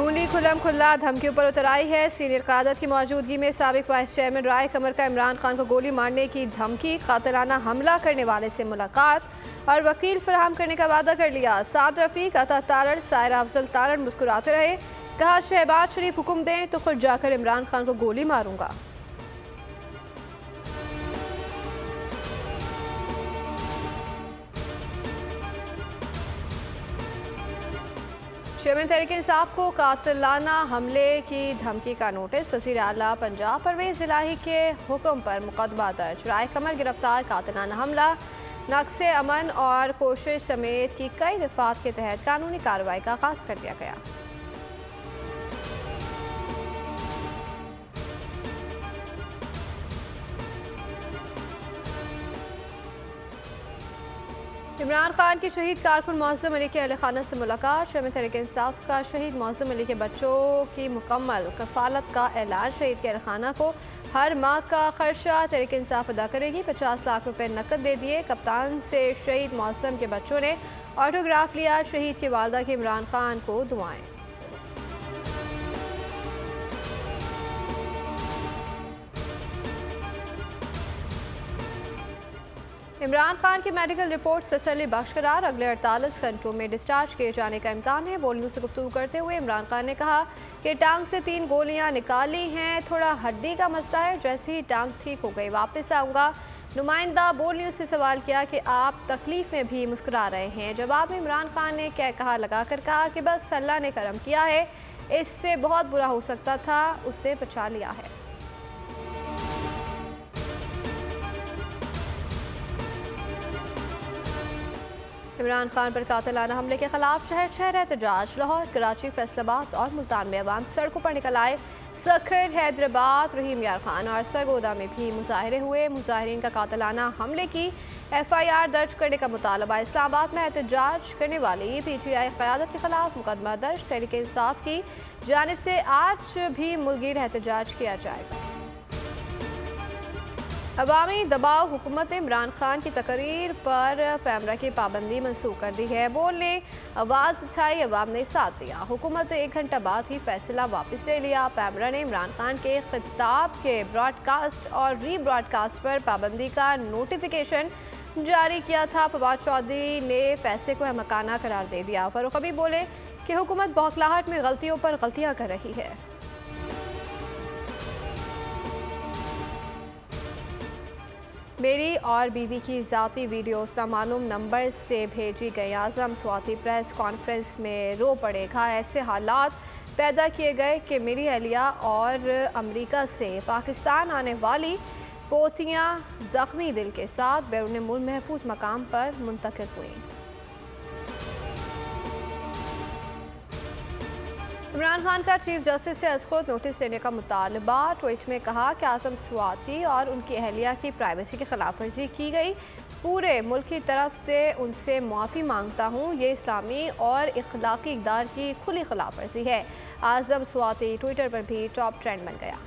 नूली खुल्लम खुल्ला धमकियों पर उतर आई है। सीनियर क़यादत की मौजूदगी में साबिक वाइस चेयरमैन राय कमर का इमरान खान को गोली मारने की धमकी, कातिलाना हमला करने वाले से मुलाकात और वकील फराहम करने का वादा कर लिया। साद रफीक, अता तारण, सायरा अफजल तारण मुस्कुराते रहे। कहा, शहबाज शरीफ हुक्म दें तो खुद जाकर इमरान खान को गोली मारूंगा। चेयरमैन तहरीक इंसाफ को कातिलाना हमले की धमकी का नोटिस। वज़ीर आला पंजाब परवेज़ इलाही के हुक्म पर मुकदमा दर्ज। राय कमर गिरफ्तार। कातिलाना हमला, नक्से अमन और कोशिश समेत की कई दफात के तहत कानूनी कार्रवाई का आगाज़ कर दिया गया। इमरान खान की शहीद कारकुन मौज़म अली के अहल खाना से मुलाकात। चेयरमैन तहरीक इंसाफ का शहीद मौज़म अली के बच्चों की मुकम्मल कफालत का ऐलान। शहीद के अहल खाना को हर माह का खर्चा तहरीक इंसाफ अदा करेगी। 50 लाख रुपए नकद दे दिए। कप्तान से शहीद मौज़म के बच्चों ने ऑटोग्राफ लिया। शहीद की वालदा की इमरान खान को दुआएं। इमरान खान की मेडिकल रिपोर्ट तसल्ली बख्श करार। अगले 48 घंटों में डिस्चार्ज किए जाने का इम्कान है। बोलियों से गुफ्तगू करते हुए इमरान खान ने कहा कि टांग से 3 गोलियां निकाली हैं, थोड़ा हड्डी का मसला है, जैसे ही टांग ठीक हो गई वापस आऊँगा। नुमाइंदा बोलियों से सवाल किया कि आप तकलीफ में भी मुस्कुरा रहे हैं। जवाब में इमरान खान ने क्या कहा लगाकर कहा कि बस अल्लाह ने करम किया है, इससे बहुत बुरा हो सकता था, उसने बचा लिया है। इमरान खान पर कातिलाना हमले के खिलाफ शहर शहर एहतजाज। लाहौर, कराची, फैसलाबाद और मुल्तान में अवाम सड़कों पर निकल आए। सखर, हैदराबाद, रहीम यार खान और सरगोदा में भी मुजाहरे हुए। मुजाहरीन का कातिलाना हमले की FIR दर्ज करने का मुतालबा। इस्लामाबाद में एहतजाज करने वाली PTI क़यादत के खिलाफ मुकदमा दर्ज। तहरीक इंसाफ की जानिब से आज भी मुल्कीर एहतजाज किया जाएगा। अवामी दबाव। हुकूमत ने इमरान खान की तकरीर पर पैमरा की पाबंदी मनसूख कर दी है। बोलने आवाज़ उठाई, अवाम ने साथ दिया। हुकूमत ने 1 घंटा बाद ही फैसला वापस ले लिया। पैमरा ने इमरान खान के खिताब के ब्रॉडकास्ट और री ब्रॉडकास्ट पर पाबंदी का नोटिफिकेशन जारी किया था। फवाद चौधरी ने फैसले को अहमकाना करार दे दिया। फारूक हबीब बोले कि हुकूमत बौखलाहट में गलतियों पर गलतियाँ कर रही है। मेरी और बीवी की ज़ाती वीडियोस नामालूम नंबर से भेजी गई। आज़म स्वाति प्रेस कॉन्फ्रेंस में रो पड़े। कहा, ऐसे हालात पैदा किए गए कि मेरी अहलिया और अमेरिका से पाकिस्तान आने वाली पोतियाँ ज़ख्मी दिल के साथ बैरून मुल्क महफूज मकाम पर मुंतकिल हुई। इमरान खान का चीफ जस्टिस से खुद नोटिस लेने का मुतालबा। ट्वीट में कहा कि आज़म स्वाति और उनकी अहलिया की प्राइवेसी की खिलाफ वर्जी की गई। पूरे मुल्क की तरफ से उनसे माफ़ी मांगता हूँ। ये इस्लामी और इखलाकी इक़दार की खुली खिलाफ वर्जी है। आज़म स्वाति ट्विटर पर भी टॉप ट्रेंड बन गया।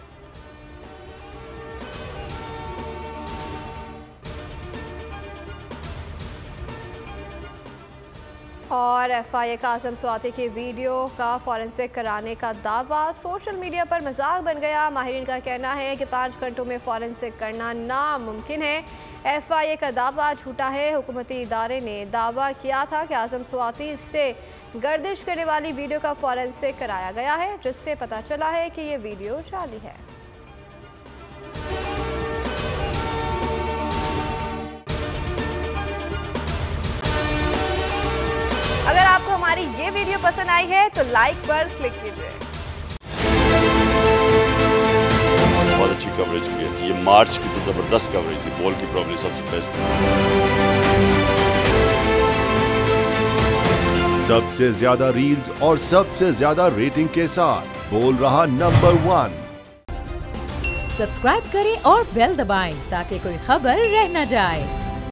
और FIA का आज़म स्वाति की वीडियो का फॉरेंसिक कराने का दावा सोशल मीडिया पर मजाक बन गया। माहिरीन का कहना है कि 5 घंटों में फॉरेंसिक करना नामुमकिन है। FIA का दावा झूठा है। हुकूमती इदारे ने दावा किया था कि आज़म स्वाति से गर्दिश करने वाली वीडियो का फॉरेंसिक कराया गया है, जिससे पता चला है कि ये वीडियो जाली है। अगर आपको हमारी ये वीडियो पसंद आई है तो लाइक पर क्लिक कीजिए। बहुत अच्छी कवरेज की है। ये मार्च की तो जबरदस्त कवरेज थी। बॉल की प्रॉब्लम सबसे बेस्ट थी। सबसे ज्यादा रील्स और सबसे ज्यादा रेटिंग के साथ बोल रहा नंबर 1। सब्सक्राइब करें और बेल दबाएं ताकि कोई खबर रह न जाए।